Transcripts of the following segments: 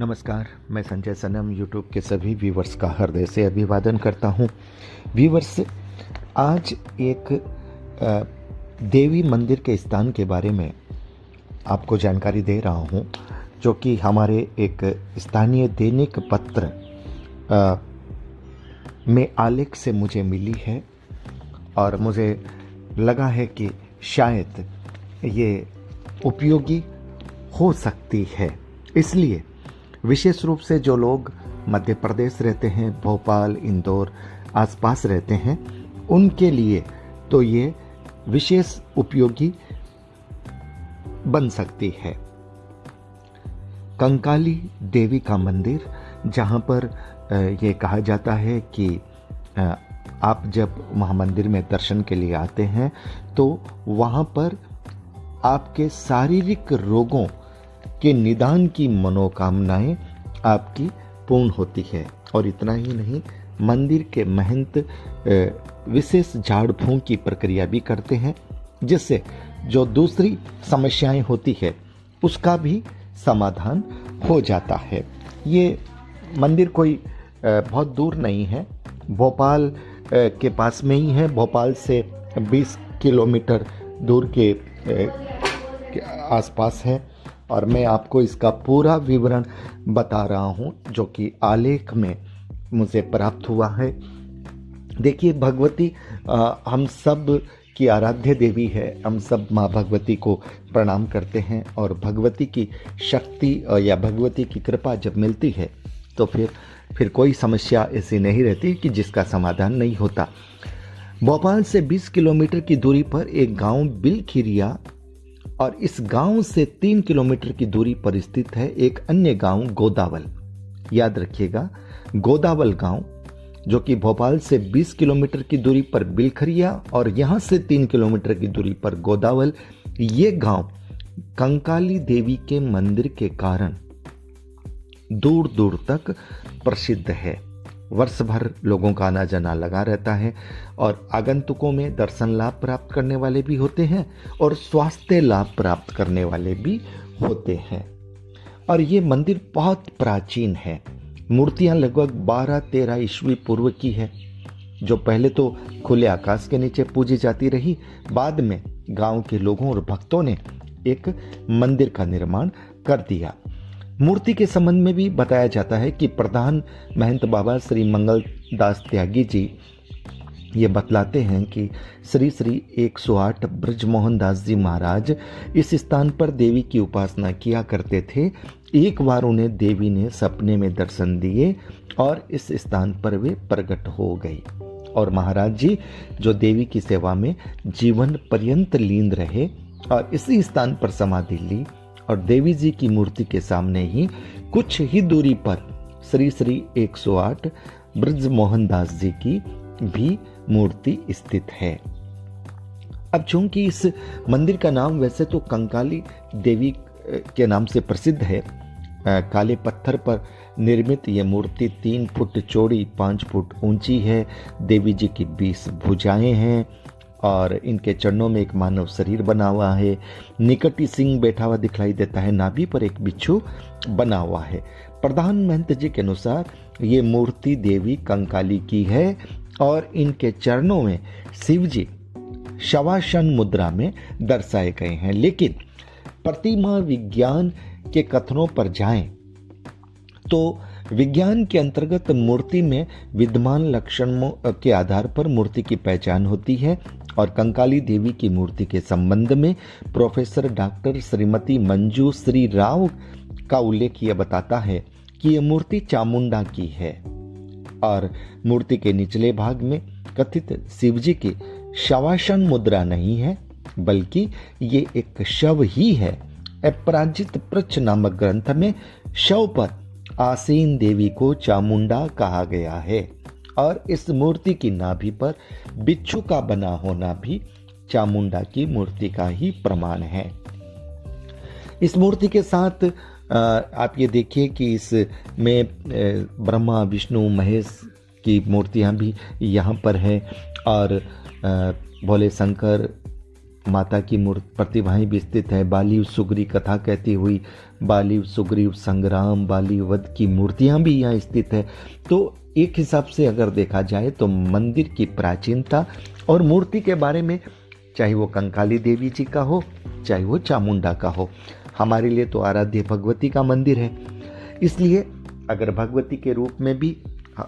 नमस्कार, मैं संजय सनम यूट्यूब के सभी व्यूवर्स का हृदय से अभिवादन करता हूं। व्यूवर्स, आज एक देवी मंदिर के स्थान के बारे में आपको जानकारी दे रहा हूं, जो कि हमारे एक स्थानीय दैनिक पत्र में आलेख से मुझे मिली है और मुझे लगा है कि शायद ये उपयोगी हो सकती है। इसलिए विशेष रूप से जो लोग मध्य प्रदेश रहते हैं, भोपाल, इंदौर आसपास रहते हैं, उनके लिए तो ये विशेष उपयोगी बन सकती है। कंकाली देवी का मंदिर, जहाँ पर ये कहा जाता है कि आप जब वहाँ मंदिर में दर्शन के लिए आते हैं तो वहाँ पर आपके शारीरिक रोगों के निदान की मनोकामनाएं आपकी पूर्ण होती है। और इतना ही नहीं, मंदिर के महंत विशेष झाड़ फूंक की प्रक्रिया भी करते हैं, जिससे जो दूसरी समस्याएं होती है उसका भी समाधान हो जाता है। ये मंदिर कोई बहुत दूर नहीं है, भोपाल के पास में ही है। भोपाल से 20 किलोमीटर दूर के आसपास है और मैं आपको इसका पूरा विवरण बता रहा हूँ, जो कि आलेख में मुझे प्राप्त हुआ है। देखिए, भगवती हम सब की आराध्य देवी है। हम सब माँ भगवती को प्रणाम करते हैं और भगवती की शक्ति या भगवती की कृपा जब मिलती है तो फिर कोई समस्या ऐसी नहीं रहती कि जिसका समाधान नहीं होता। भोपाल से 20 किलोमीटर की दूरी पर एक गांव बिलखिरिया और इस गांव से 3 किलोमीटर की दूरी पर स्थित है एक अन्य गांव गोदावल। याद रखिएगा, गोदावल गांव, जो कि भोपाल से 20 किलोमीटर की दूरी पर बिलखरिया और यहां से 3 किलोमीटर की दूरी पर गोदावल, ये गांव कंकाली देवी के मंदिर के कारण दूर दूर तक प्रसिद्ध है। वर्ष भर लोगों का आना जाना लगा रहता है और आगंतुकों में दर्शन लाभ प्राप्त करने वाले भी होते हैं और स्वास्थ्य लाभ प्राप्त करने वाले भी होते हैं। और ये मंदिर बहुत प्राचीन है। मूर्तियां लगभग 12-13 ईस्वी पूर्व की है, जो पहले तो खुले आकाश के नीचे पूजी जाती रही। बाद में गांव के लोगों और भक्तों ने एक मंदिर का निर्माण कर दिया। मूर्ति के संबंध में भी बताया जाता है कि प्रधान महंत बाबा श्री मंगल दास त्यागी जी ये बतलाते हैं कि श्री श्री 108 ब्रजमोहन दास जी महाराज इस स्थान पर देवी की उपासना किया करते थे। एक बार उन्हें देवी ने सपने में दर्शन दिए और इस स्थान पर वे प्रकट हो गई और महाराज जी जो देवी की सेवा में जीवन पर्यंत लीन रहे और इसी स्थान पर समाधि ली। और देवी जी की मूर्ति के सामने ही कुछ ही दूरी पर श्री श्री 108 ब्रजमोहन दास जी की भी मूर्ति स्थित है। अब चूंकि इस मंदिर का नाम वैसे तो कंकाली देवी के नाम से प्रसिद्ध है, काले पत्थर पर निर्मित यह मूर्ति 3 फुट चौड़ी 5 फुट ऊंची है। देवी जी की 20 भुजाएं हैं और इनके चरणों में एक मानव शरीर बना हुआ है। निकटी सिंह बैठा हुआ दिखलाई देता है। नाभि पर एक बिच्छू बना हुआ है। प्रधान महंत जी के अनुसार ये मूर्ति देवी कंकाली की है और इनके चरणों में शिव जी शवासन मुद्रा में दर्शाए गए हैं। लेकिन प्रतिमा विज्ञान के कथनों पर जाएं तो विज्ञान के अंतर्गत मूर्ति में विद्यमान लक्षणों के आधार पर मूर्ति की पहचान होती है और कंकाली देवी की मूर्ति के संबंध में प्रोफेसर डॉक्टर श्रीमती मंजू श्री राव का उल्लेख यह बताता है कि यह मूर्ति चामुंडा की है और मूर्ति के निचले भाग में कथित शिवजी की शवासन मुद्रा नहीं है, बल्कि ये एक शव ही है। अपराजित पृच्छ नामक ग्रंथ में शव पर आसीन देवी को चामुंडा कहा गया है और इस मूर्ति की नाभि पर बिच्छू का बना होना भी चामुंडा की मूर्ति का ही प्रमाण है। इस मूर्ति के साथ आप ये देखिए कि इसमें ब्रह्मा विष्णु महेश की मूर्तियां भी यहाँ पर है और भोले शंकर माता की मूर्ति प्रतिमाएं भी स्थित है। बाली सुग्री कथा कहती हुई बाली सुग्रीव संग्राम, बाली वध की मूर्तियां भी यहाँ स्थित है। तो एक हिसाब से अगर देखा जाए तो मंदिर की प्राचीनता और मूर्ति के बारे में, चाहे वो कंकाली देवी जी का हो, चाहे वो चामुंडा का हो, हमारे लिए तो आराध्य भगवती का मंदिर है। इसलिए अगर भगवती के रूप में भी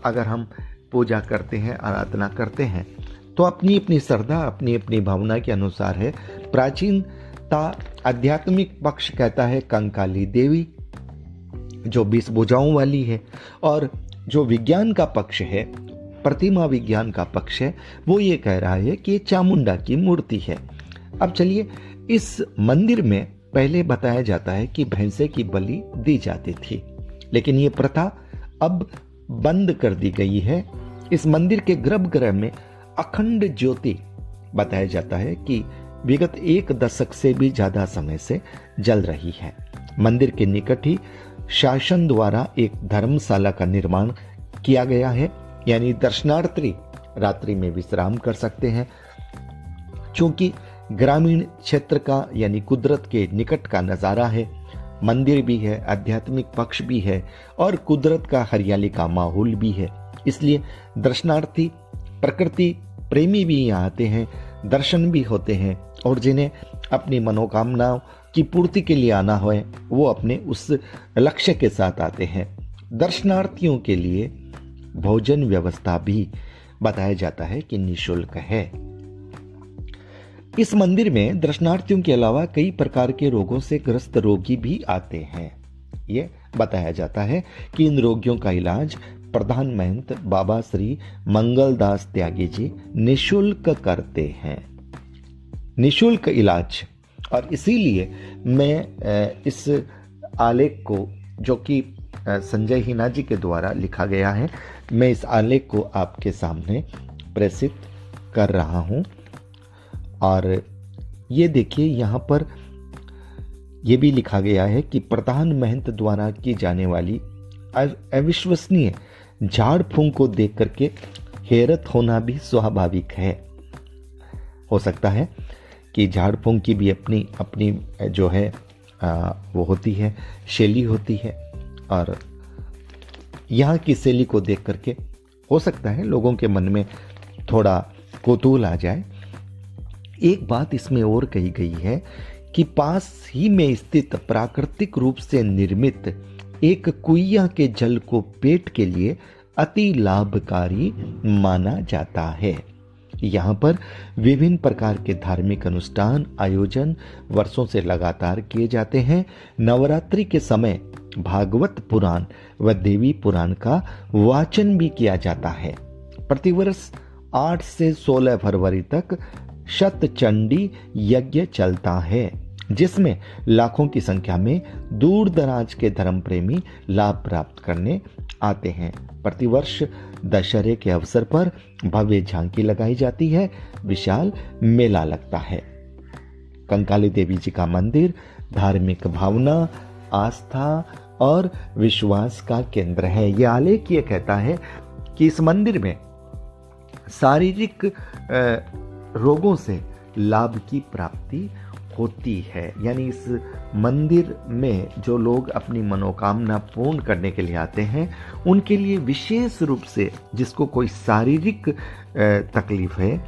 अगर हम पूजा करते हैं, आराधना करते हैं, तो अपनी अपनी श्रद्धा, अपनी अपनी भावना के अनुसार है। प्राचीनता आध्यात्मिक पक्ष कहता है कंकाली देवी जो 20 भुजाओं वाली है, और जो विज्ञान का पक्ष है, प्रतिमा विज्ञान का पक्ष है, वो ये कह रहा है कि ये चामुंडा की मूर्ति है। अब चलिए, इस मंदिर में पहले बताया जाता है कि भैंसे की बलि दी जाती थी, लेकिन ये प्रथा अब बंद कर दी गई है। इस मंदिर के गर्भगृह में अखंड ज्योति बताया जाता है कि विगत 1 दशक से भी ज्यादा समय से जल रही है। मंदिर के निकट ही शासन द्वारा एक धर्मशाला का निर्माण किया गया है, यानी दर्शनार्थी रात्रि में विश्राम कर सकते हैं। चूंकि ग्रामीण क्षेत्र का यानी कुदरत के निकट का नजारा है, मंदिर भी है, आध्यात्मिक पक्ष भी है और कुदरत का हरियाली का माहौल भी है, इसलिए दर्शनार्थी प्रकृति प्रेमी भी यहाँ आते हैं, दर्शन भी होते हैं, और जिन्हें अपनी मनोकामनाओं की पूर्ति के लिए आना हो, वो अपने उस लक्ष्य के साथ आते हैं। दर्शनार्थियों के लिए भोजन व्यवस्था भी बताया जाता है कि निःशुल्क है। इस मंदिर में दर्शनार्थियों के अलावा कई प्रकार के रोगों से ग्रस्त रोगी भी आते हैं। ये बताया जाता है कि इन रोगियों का इलाज प्रधान महंत बाबा श्री मंगलदास त्यागी जी निःशुल्क करते हैं। निःशुल्क इलाज, और इसीलिए मैं इस आलेख को, जो कि संजय हिना जी के द्वारा लिखा गया है, मैं इस आलेख को आपके सामने प्रेषित कर रहा हूं। और ये देखिए, यहाँ पर यह भी लिखा गया है कि प्रधान महंत द्वारा की जाने वाली अविश्वसनीय झाड़ फूंक को देख करके हैरत होना भी स्वाभाविक है। हो सकता है कि झाड़ फूंक की भी अपनी अपनी जो है वो होती है, शैली होती है, और यहाँ की शैली को देख करके हो सकता है लोगों के मन में थोड़ा कौतूहल आ जाए। एक बात इसमें और कही गई है कि पास ही में स्थित प्राकृतिक रूप से निर्मित एक कुइया के जल को पेट के लिए अति लाभकारी माना जाता है। यहाँ पर विभिन्न प्रकार के धार्मिक अनुष्ठान आयोजन वर्षों से लगातार किए जाते हैं। नवरात्रि के समय भागवत पुराण व देवी पुराण का वाचन भी किया जाता है। प्रतिवर्ष 8 से 16 फरवरी तक शतचंडी यज्ञ चलता है, जिसमें लाखों की संख्या में दूर दराज के धर्म प्रेमी लाभ प्राप्त करने आते हैं। प्रतिवर्ष दशहरे के अवसर पर भव्य झांकी लगाई जाती है, विशाल मेला लगता है। कंकाली देवी जी का मंदिर धार्मिक भावना, आस्था और विश्वास का केंद्र है। यह आलेख ये कहता है कि इस मंदिर में शारीरिक रोगों से लाभ की प्राप्ति होती है, यानी इस मंदिर में जो लोग अपनी मनोकामना पूर्ण करने के लिए आते हैं, उनके लिए विशेष रूप से जिसको कोई शारीरिक तकलीफ है,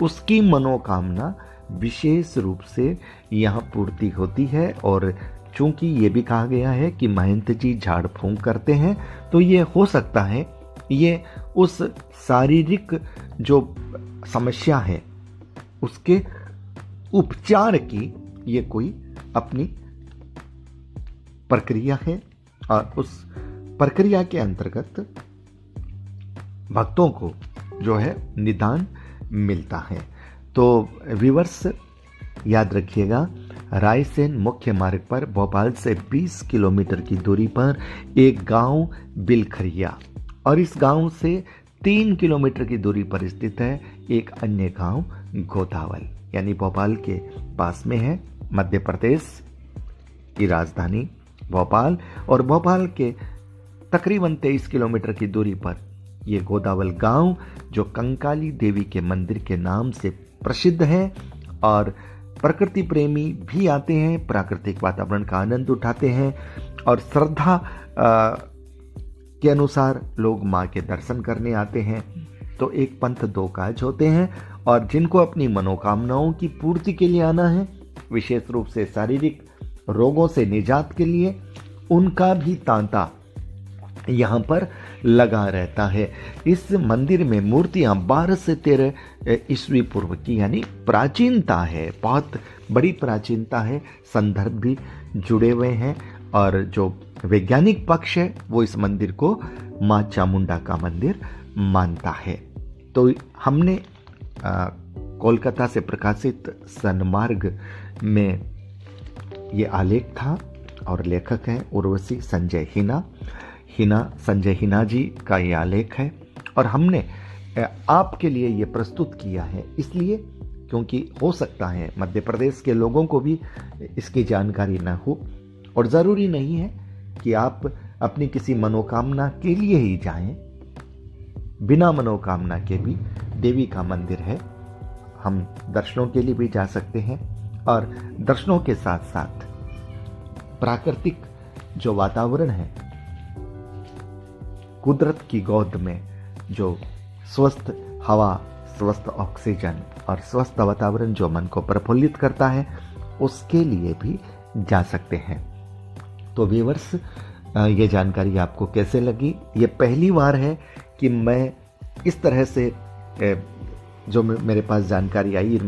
उसकी मनोकामना विशेष रूप से यहाँ पूर्ति होती है। और चूंकि ये भी कहा गया है कि महंत जी झाड़ फूंक करते हैं, तो ये हो सकता है ये उस शारीरिक जो समस्या है उसके उपचार की ये कोई अपनी प्रक्रिया है, और उस प्रक्रिया के अंतर्गत भक्तों को जो है निदान मिलता है। तो व्यूअर्स याद रखिएगा, रायसेन मुख्य मार्ग पर भोपाल से 20 किलोमीटर की दूरी पर एक गांव बिलखरिया, और इस गांव से 3 किलोमीटर की दूरी पर स्थित है एक अन्य गांव गोदावल, यानी भोपाल के पास में है। मध्य प्रदेश की राजधानी भोपाल, और भोपाल के तकरीबन 23 किलोमीटर की दूरी पर ये गोदावल गांव, जो कंकाली देवी के मंदिर के नाम से प्रसिद्ध है और प्रकृति प्रेमी भी आते हैं, प्राकृतिक वातावरण का आनंद उठाते हैं और श्रद्धा के अनुसार लोग माँ के दर्शन करने आते हैं। तो एक पंथ दो काज होते हैं, और जिनको अपनी मनोकामनाओं की पूर्ति के लिए आना है, विशेष रूप से शारीरिक रोगों से निजात के लिए, उनका भी तांता यहाँ पर लगा रहता है। इस मंदिर में मूर्तियाँ 12 से 13 ईस्वी पूर्व की यानी प्राचीनता है, बहुत बड़ी प्राचीनता है। संदर्भ भी जुड़े हुए हैं, और जो वैज्ञानिक पक्ष है वो इस मंदिर को माँ चामुंडा का मंदिर मानता है। तो हमने कोलकाता से प्रकाशित सन्मार्ग में ये आलेख था, और लेखक हैं उर्वशी संजय हिना संजय हिना जी का ये आलेख है, और हमने आपके लिए ये प्रस्तुत किया है इसलिए क्योंकि हो सकता है मध्य प्रदेश के लोगों को भी इसकी जानकारी न हो, और ज़रूरी नहीं है कि आप अपनी किसी मनोकामना के लिए ही जाएं। बिना मनोकामना के भी देवी का मंदिर है, हम दर्शनों के लिए भी जा सकते हैं, और दर्शनों के साथ साथ प्राकृतिक जो वातावरण है, कुदरत की गोद में जो स्वस्थ हवा, स्वस्थ ऑक्सीजन और स्वस्थ वातावरण जो मन को प्रफुल्लित करता है, उसके लिए भी जा सकते हैं। तो व्यूअर्स, ये जानकारी आपको कैसे लगी? ये पहली बार है कि मैं इस तरह से जो मेरे पास जानकारी आई,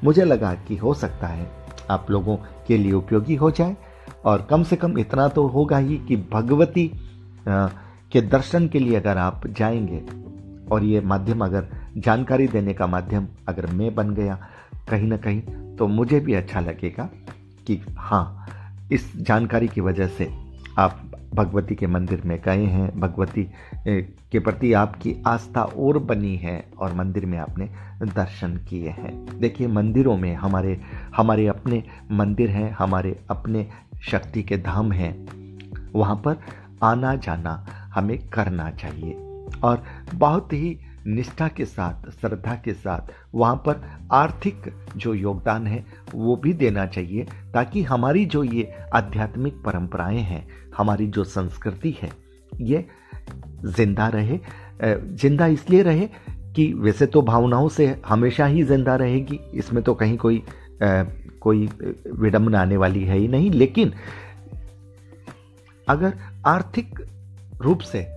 मुझे लगा कि हो सकता है आप लोगों के लिए उपयोगी हो जाए, और कम से कम इतना तो होगा ही कि भगवती के दर्शन के लिए अगर आप जाएंगे, और ये माध्यम अगर जानकारी देने का माध्यम अगर मैं बन गया कहीं ना कहीं, तो मुझे भी अच्छा लगेगा कि हाँ, इस जानकारी की वजह से आप भगवती के मंदिर में गए हैं, भगवती के प्रति आपकी आस्था और बनी है, और मंदिर में आपने दर्शन किए हैं। देखिए, मंदिरों में हमारे अपने मंदिर हैं, हमारे अपने शक्ति के धाम हैं, वहाँ पर आना जाना हमें करना चाहिए, और बहुत ही निष्ठा के साथ, श्रद्धा के साथ वहाँ पर आर्थिक जो योगदान है वो भी देना चाहिए, ताकि हमारी जो ये आध्यात्मिक परंपराएं हैं, हमारी जो संस्कृति है, ये जिंदा रहे। जिंदा इसलिए रहे कि वैसे तो भावनाओं से हमेशा ही जिंदा रहेगी, इसमें तो कहीं कोई विडंबना आने वाली है ही नहीं, लेकिन अगर आर्थिक रूप से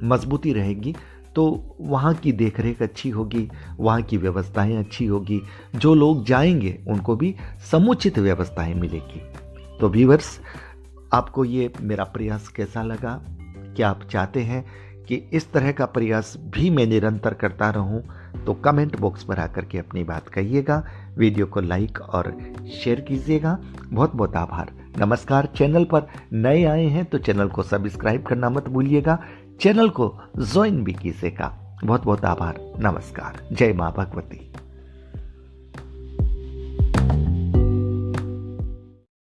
मजबूती रहेगी तो वहाँ की देखरेख अच्छी होगी, वहाँ की व्यवस्थाएं अच्छी होगी, जो लोग जाएंगे उनको भी समुचित व्यवस्थाएं मिलेगी। तो व्यूअर्स, आपको ये मेरा प्रयास कैसा लगा? क्या आप चाहते हैं कि इस तरह का प्रयास भी मैं निरंतर करता रहूं? तो कमेंट बॉक्स पर आकर के अपनी बात कहिएगा, वीडियो को लाइक और शेयर कीजिएगा। बहुत बहुत आभार, नमस्कार। चैनल पर नए आए हैं तो चैनल को सब्सक्राइब करना मत भूलिएगा, चैनल को ज्वाइन भी कीजिएगा। बहुत बहुत आभार, नमस्कार। जय माँ भगवती।